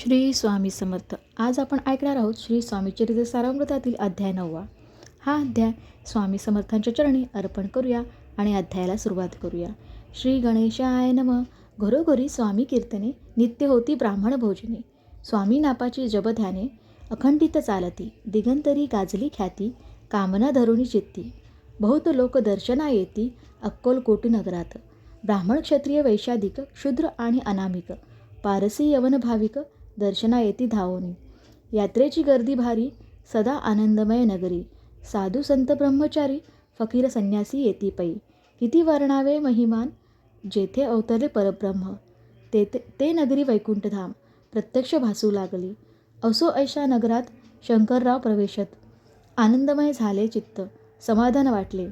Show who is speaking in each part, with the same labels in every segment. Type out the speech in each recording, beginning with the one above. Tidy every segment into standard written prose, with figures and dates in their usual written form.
Speaker 1: श्री स्वामी समर्थ. आज आपण ऐकणार आहोत श्री स्वामी चरित्र सारामृतातील अध्याय 9. हा अध्याय स्वामी समर्थांच्या चरणी अर्पण करूया आणि अध्यायाला सुरुवात करूया. श्री गणेशाय नमः. घरोघरी स्वामी कीर्तने, नित्य होती ब्राह्मण भोजने. स्वामी नापाची जप ध्याने, अखंडित चालती. दिगंतरी गाजली ख्याती, कामना धरुणी चित्ती. बहुत लोक दर्शना येती, अक्कलकोट नगरात. ब्राह्मण, क्षत्रिय, वैश्याधिक, शूद्र आणि अनामिक, पारसी यवन भाविक, दर्शना येती धावोनी. यात्रेची गर्दी भारी, सदा आनंदमय नगरी. साधू संत ब्रह्मचारी, फकीर संन्यासी येती पै. किती वर्णावे महिमान, जेथे अवतरले परब्रह्म. ते नगरी वैकुंठधाम, प्रत्यक्ष भासू लागली. असो ऐशा नगरात शंकरराव प्रवेशत. आनंदमय झाले चित्त, समाधान वाटले.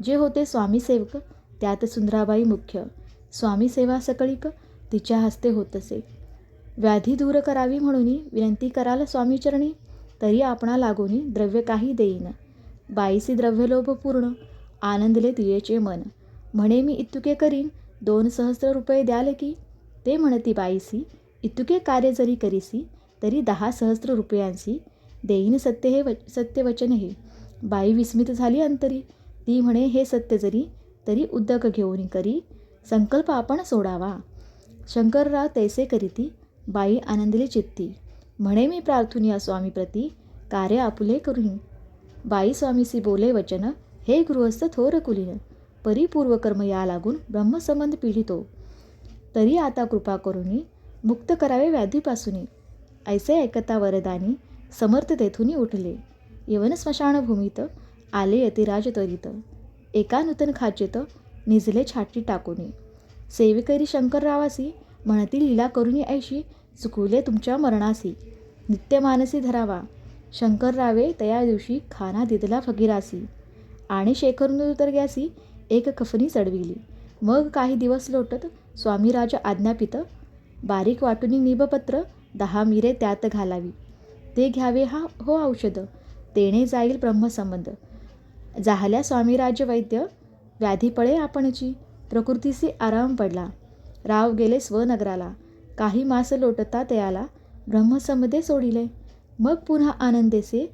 Speaker 1: जे होते स्वामी सेवक, त्यात सुंदराबाई मुख्य. स्वामी सेवा सकळीक, तिच्या हस्ते होतसे. व्याधी दूर करावी म्हणून विनंती कराल स्वामीचरणी. तरी आपणा लागोनी द्रव्य काही देईन. बाईसी द्रव्यलोभ पूर्ण, आनंदले तियेचे मन. म्हणे मी इतुके करीन, 2,000 रुपये द्याल की. ते म्हणती बाईसी, इतुके कार्य जरी करीसी, तरी 10,000 रुपयांसी देईन सत्य वचन हे. बाई विस्मित झाली अंतरी. ती म्हणे हे सत्य जरी, तरी उद्दक घेऊन करी. संकल्प आपण सोडावा. शंकरराव तैसे करीती. बाई आनंदली चित्ती. म्हणे मी प्रार्थुनिया स्वामी प्रती, कार्य आपुले करुनी. बाई स्वामीसी बोले वचन, हे गृहस्थ थोर कुलीन. परिपूर्वकर्म या लागून ब्रह्मसंबंध पिढितो. तरी आता कृपा करुनी, मुक्त करावे व्याधीपासूनी. ऐसे ऐकता वरदानी, समर्थ तेथुनी उठले. यवन स्मशानभूमीत, आले यतिराज त्वरित. एका नूतन खाचेत, निजले छाटी टाकूनी. सेवेकरी शंकररावासी, म्हणती लीला करुनी ऐशी. चुकवले तुमच्या मरणासी, नित्यमानसी धरावा. शंकररावे तया दिवशी, खाना दिदला फकीरासी. आणि शेखरून उतरग्यासी, एक कफनी चढविली. मग काही दिवस लोटत, स्वामीराज आज्ञापित. बारीक वाटुनी निबपत्र, 10 मिरे त्यात घालावी. ते घ्यावे हो औषध, तेणे जाईल ब्रह्मसंबंध. जाहल्या स्वामीराज वैद्य, व्याधीपळे आपणची. प्रकृतीसी आराम पडला. राव गेले स्वनगराला. काही मास लोटता तयाला, ब्रह्मसंबंधे सोडिले. मग पुन्हा आनंदेसे,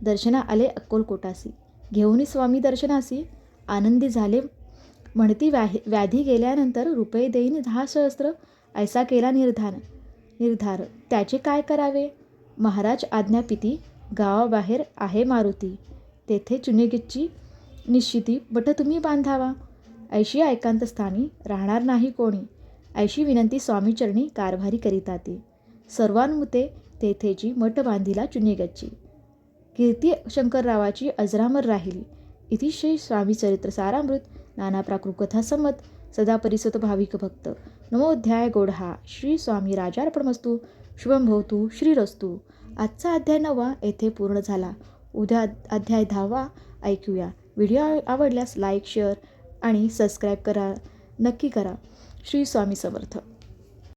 Speaker 1: दर्शना आले अक्कलकोटासी. घेऊनी स्वामी दर्शनासी, आनंदी झाले. म्हणती व्याधी गेल्यानंतर रुपये देईन 10,000, ऐसा केला निर्धार. त्याचे काय करावे. महाराज आज्ञापिती. गावाबाहेर आहे मारुती, तेथे चुनेगीची निश्चिती बट तुम्ही बांधावा. ऐशी एकांतस्थानी, राहणार नाही कोणी. ऐशी विनंती स्वामीचरणी कारभारी करिता ती. सर्वानुमते तेथेची मठ बांधिला चुनेगच्ची. कीर्ती शंकररावाची अजरामर राहिली. इति श्री स्वामी चरित्र सारामृत. नाना प्राकृत कथा संमत. सदा परिसत भाविक भक्त. नमोध्याय गोढा. श्री स्वामी राजार्पणमस्तु. शुभम भवतु. श्रीरस्तु. आजचा अध्याय 9 येथे पूर्ण झाला. उद्या अध्याय 10 ऐकूया. व्हिडिओ आवडल्यास लाईक, शेअर आणि सबस्क्राईब नक्की करा. श्री स्वामी समर्थ.